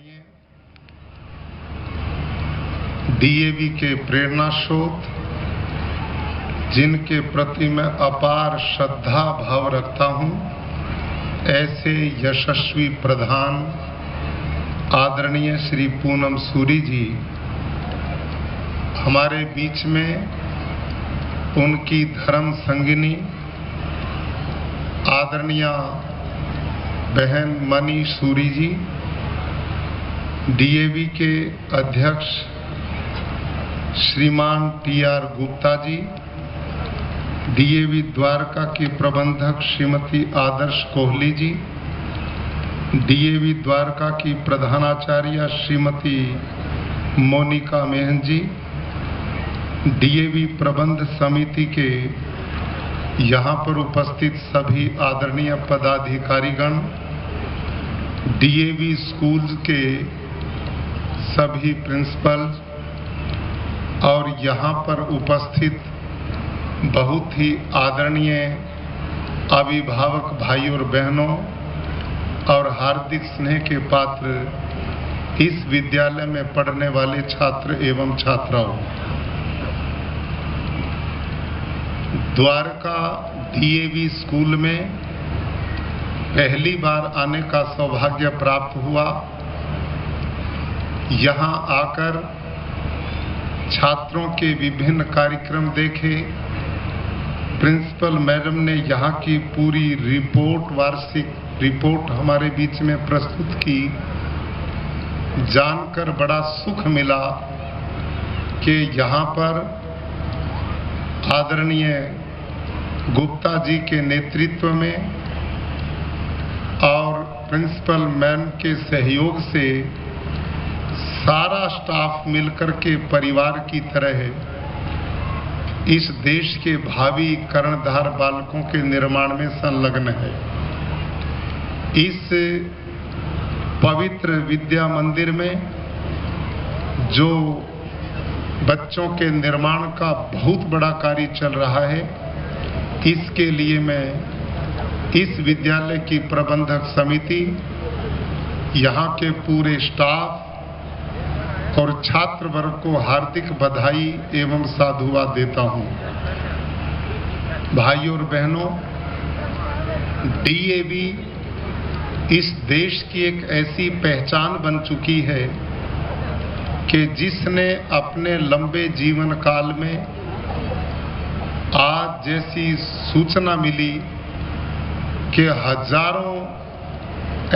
आदरणीय डीएवी के प्रेरणा स्रोत, जिनके प्रति मैं अपार श्रद्धा भाव रखता हूं, ऐसे यशस्वी प्रधान आदरणीय श्री पूनम सूरी जी हमारे बीच में, उनकी धर्म संगिनी आदरणीय बहन मनी सूरी जी, डीएवी के अध्यक्ष श्रीमान टीआर गुप्ता जी, डीएवी द्वारका की प्रबंधक श्रीमती आदर्श कोहली जी, डीएवी द्वारका की प्रधानाचार्य श्रीमती मोनिका मेहन जी, डीएवी प्रबंध समिति के यहाँ पर उपस्थित सभी आदरणीय पदाधिकारीगण, डीएवी स्कूल के सभी प्रिंसिपल और यहाँ पर उपस्थित बहुत ही आदरणीय अभिभावक भाई और बहनों और हार्दिक स्नेह के पात्र इस विद्यालय में पढ़ने वाले छात्र एवं छात्राओं, द्वारका डीएवी स्कूल में पहली बार आने का सौभाग्य प्राप्त हुआ। यहाँ आकर छात्रों के विभिन्न कार्यक्रम देखे। प्रिंसिपल मैडम ने यहाँ की पूरी रिपोर्ट, वार्षिक रिपोर्ट हमारे बीच में प्रस्तुत की। जानकर बड़ा सुख मिला कि यहाँ पर आदरणीय गुप्ता जी के नेतृत्व में और प्रिंसिपल मैम के सहयोग से सारा स्टाफ मिलकर के परिवार की तरह इस देश के भावी कर्णधार बालकों के निर्माण में संलग्न है। इस पवित्र विद्या मंदिर में जो बच्चों के निर्माण का बहुत बड़ा कार्य चल रहा है, इसके लिए मैं इस विद्यालय की प्रबंधक समिति, यहाँ के पूरे स्टाफ और छात्र वर्ग को हार्दिक बधाई एवं साधुवाद देता हूँ। भाइयों और बहनों, डीएवी इस देश की एक ऐसी पहचान बन चुकी है कि जिसने अपने लंबे जीवन काल में आज जैसी सूचना मिली कि हजारों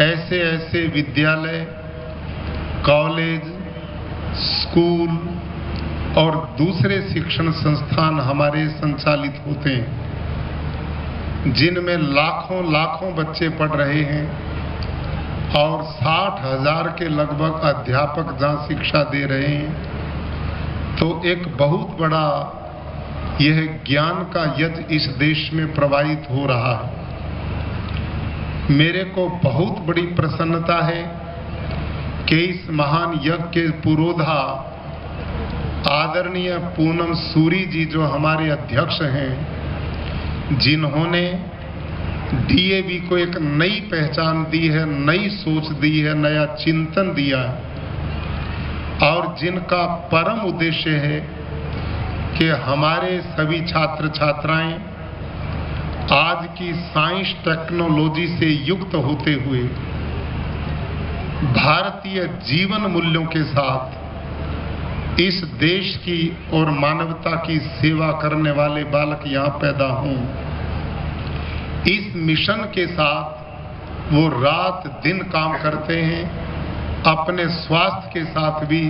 ऐसे विद्यालय, कॉलेज, स्कूल और दूसरे शिक्षण संस्थान हमारे संचालित होते हैं, जिनमें लाखों बच्चे पढ़ रहे हैं और 60,000 के लगभग अध्यापक जहाँ शिक्षा दे रहे हैं। तो एक बहुत बड़ा यह ज्ञान का यज्ञ इस देश में प्रवाहित हो रहा है। मेरे को बहुत बड़ी प्रसन्नता है कि इस महान यज्ञ के पुरोधा आदरणीय पूनम सूरी जी, जो हमारे अध्यक्ष हैं, जिन्होंने डीएवी को एक नई पहचान दी है, नई सोच दी है, नया चिंतन दिया है और जिनका परम उद्देश्य है कि हमारे सभी छात्र छात्राएं आज की साइंस टेक्नोलॉजी से युक्त होते हुए भारतीय जीवन मूल्यों के साथ इस देश की और मानवता की सेवा करने वाले बालक यहाँ पैदा हों। इस मिशन के साथ वो रात दिन काम करते हैं, अपने स्वास्थ्य के साथ भी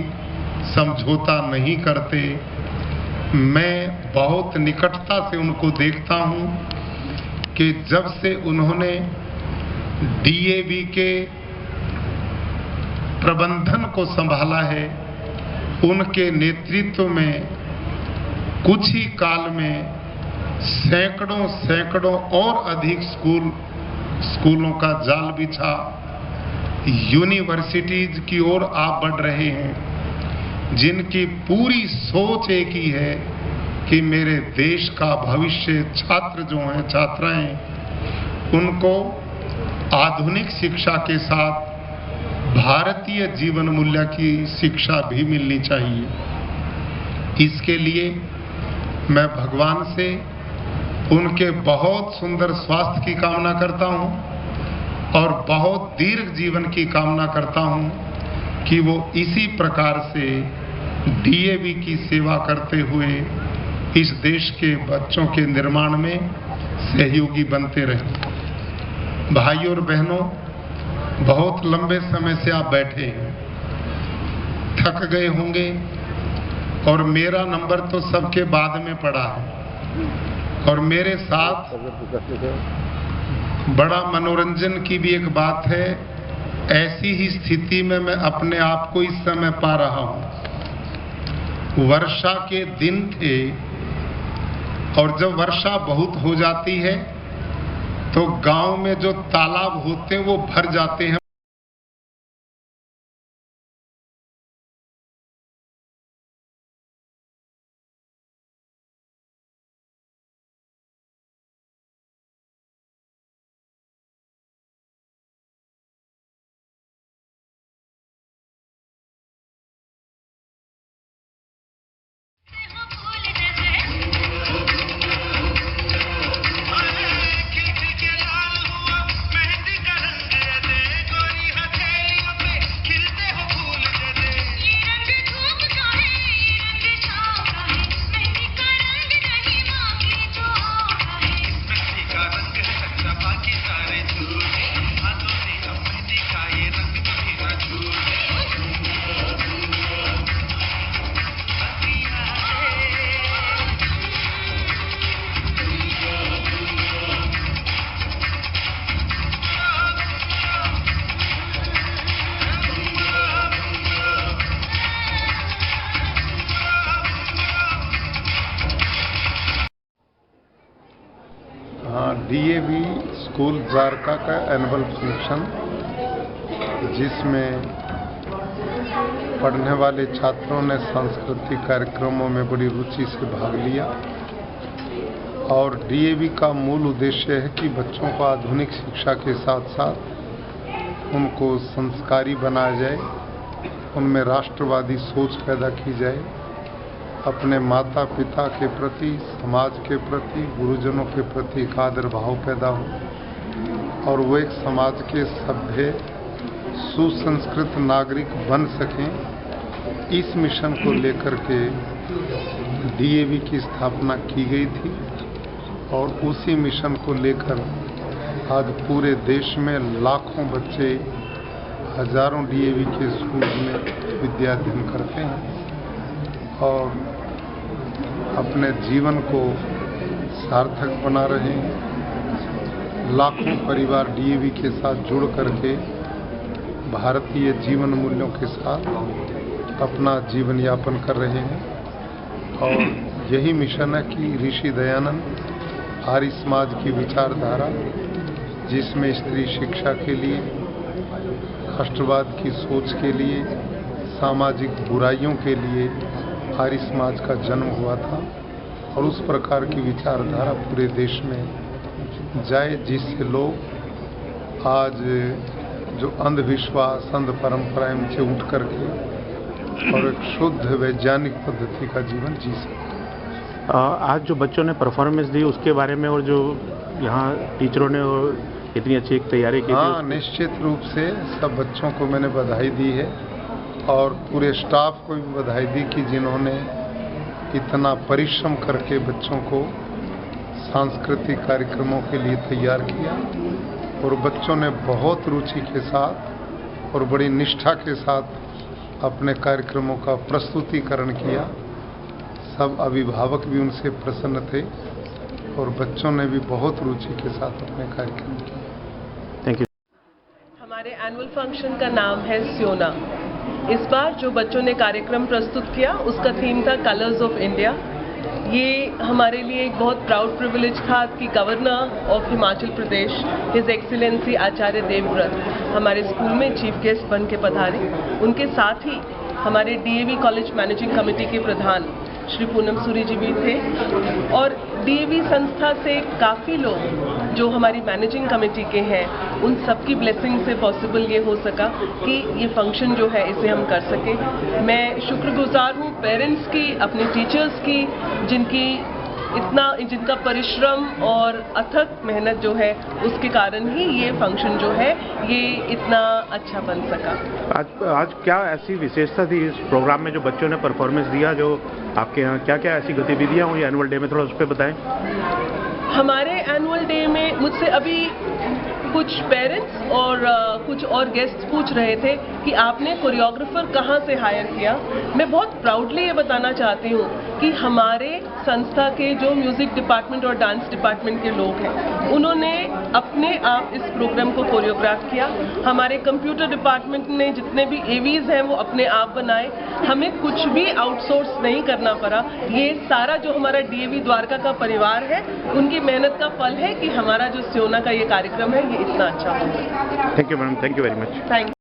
समझौता नहीं करते। मैं बहुत निकटता से उनको देखता हूं कि जब से उन्होंने डीएवी के प्रबंधन को संभाला है, उनके नेतृत्व में कुछ ही काल में सैकड़ों और अधिक स्कूलों का जाल बिछा, यूनिवर्सिटीज की ओर आप बढ़ रहे हैं, जिनकी पूरी सोच एक ही है कि मेरे देश का भविष्य छात्र जो हैं, छात्राएं, उनको आधुनिक शिक्षा के साथ भारतीय जीवन मूल्य की शिक्षा भी मिलनी चाहिए। इसके लिए मैं भगवान से उनके बहुत सुंदर स्वास्थ्य की कामना करता हूं और बहुत दीर्घ जीवन की कामना करता हूं कि वो इसी प्रकार से डीएवी की सेवा करते हुए इस देश के बच्चों के निर्माण में सहयोगी बनते रहें। भाइयों और बहनों, बहुत लंबे समय से आप बैठे हैं, थक गए होंगे और मेरा नंबर तो सबके बाद में पड़ा है। और मेरे साथ बड़ा मनोरंजन की भी एक बात है, ऐसी ही स्थिति में मैं अपने आप को इस समय पा रहा हूं। वर्षा के दिन थे और जब वर्षा बहुत हो जाती है तो गांव में जो तालाब होते हैं वो भर जाते हैं। डीएवी स्कूल द्वारका का एनुअल फंक्शन, जिसमें पढ़ने वाले छात्रों ने सांस्कृतिक कार्यक्रमों में बड़ी रुचि से भाग लिया। और डीएवी का मूल उद्देश्य है कि बच्चों को आधुनिक शिक्षा के साथ साथ उनको संस्कारी बनाया जाए, उनमें राष्ट्रवादी सोच पैदा की जाए, अपने माता पिता के प्रति, समाज के प्रति, गुरुजनों के प्रति एक आदर भाव पैदा हो और वो एक समाज के सभ्य सुसंस्कृत नागरिक बन सकें। इस मिशन को लेकर के डीएवी की स्थापना की गई थी और उसी मिशन को लेकर आज पूरे देश में लाखों बच्चे हजारों डीएवी के स्कूल में विद्याध्ययन करते हैं और अपने जीवन को सार्थक बना रहे हैं। लाखों परिवार डीएवी के साथ जुड़ करके भारतीय जीवन मूल्यों के साथ अपना जीवन यापन कर रहे हैं और यही मिशन है कि ऋषि दयानंद आर्य समाज की विचारधारा, जिसमें स्त्री शिक्षा के लिए, राष्ट्रवाद की सोच के लिए, सामाजिक बुराइयों के लिए आर्य समाज का जन्म हुआ था और उस प्रकार की विचारधारा पूरे देश में जाए, जिससे लोग आज जो अंधविश्वास, अंध परंपराएं से उठ करके और एक शुद्ध वैज्ञानिक पद्धति का जीवन जी सके। आज जो बच्चों ने परफॉर्मेंस दी उसके बारे में और जो यहाँ टीचरों ने इतनी अच्छी एक तैयारी की, हाँ, निश्चित रूप से सब बच्चों को मैंने बधाई दी है और पूरे स्टाफ को भी बधाई दी कि जिन्होंने इतना परिश्रम करके बच्चों को सांस्कृतिक कार्यक्रमों के लिए तैयार किया और बच्चों ने बहुत रुचि के साथ और बड़ी निष्ठा के साथ अपने कार्यक्रमों का प्रस्तुतिकरण किया। सब अभिभावक भी उनसे प्रसन्न थे और बच्चों ने भी बहुत रुचि के साथ अपने कार्यक्रम किए। Thank you. हमारे एनुअल फंक्शन का नाम है स्योना। इस बार जो बच्चों ने कार्यक्रम प्रस्तुत किया उसका थीम था कलर्स ऑफ इंडिया। ये हमारे लिए एक बहुत प्राउड प्रिविलेज था कि governor of Himachal Pradesh his excellency Acharya Devvrat हमारे स्कूल में चीफ गेस्ट बन के पधारे। उनके साथ ही हमारे डीएवी कॉलेज मैनेजिंग कमेटी के प्रधान श्री पूनम सूरी जी भी थे, और डीएवी संस्था से काफ़ी लोग जो हमारी मैनेजिंग कमेटी के हैं उन सबकी ब्लेसिंग से पॉसिबल ये हो सका कि ये फंक्शन जो है इसे हम कर सके। मैं शुक्रगुजार हूँ पेरेंट्स की, अपने टीचर्स की, जिनका परिश्रम और अथक मेहनत जो है उसके कारण ही ये फंक्शन जो है ये इतना अच्छा बन सका। आज क्या ऐसी विशेषता थी इस प्रोग्राम में जो बच्चों ने परफॉर्मेंस दिया, जो आपके यहाँ क्या क्या ऐसी गतिविधियाँ हुई एनुअल डे में, थोड़ा उस पर बताएं। हमारे एनुअल डे में मुझसे अभी कुछ पेरेंट्स और कुछ और गेस्ट पूछ रहे थे कि आपने कोरियोग्राफर कहाँ से हायर किया। मैं बहुत प्राउडली ये बताना चाहती हूँ कि हमारे संस्था के जो म्यूज़िक डिपार्टमेंट और डांस डिपार्टमेंट के लोग हैं उन्होंने अपने आप इस प्रोग्राम को कोरियोग्राफ किया। हमारे कंप्यूटर डिपार्टमेंट ने जितने भी एवीज़ हैं वो अपने आप बनाए, हमें कुछ भी आउटसोर्स नहीं करना पड़ा। ये सारा जो हमारा डीएवी द्वारका का परिवार है उनकी मेहनत का फल है कि हमारा जो स्योना का ये कार्यक्रम है ये इतना अच्छा हो। Thank you madam, thank you very much. Thank you.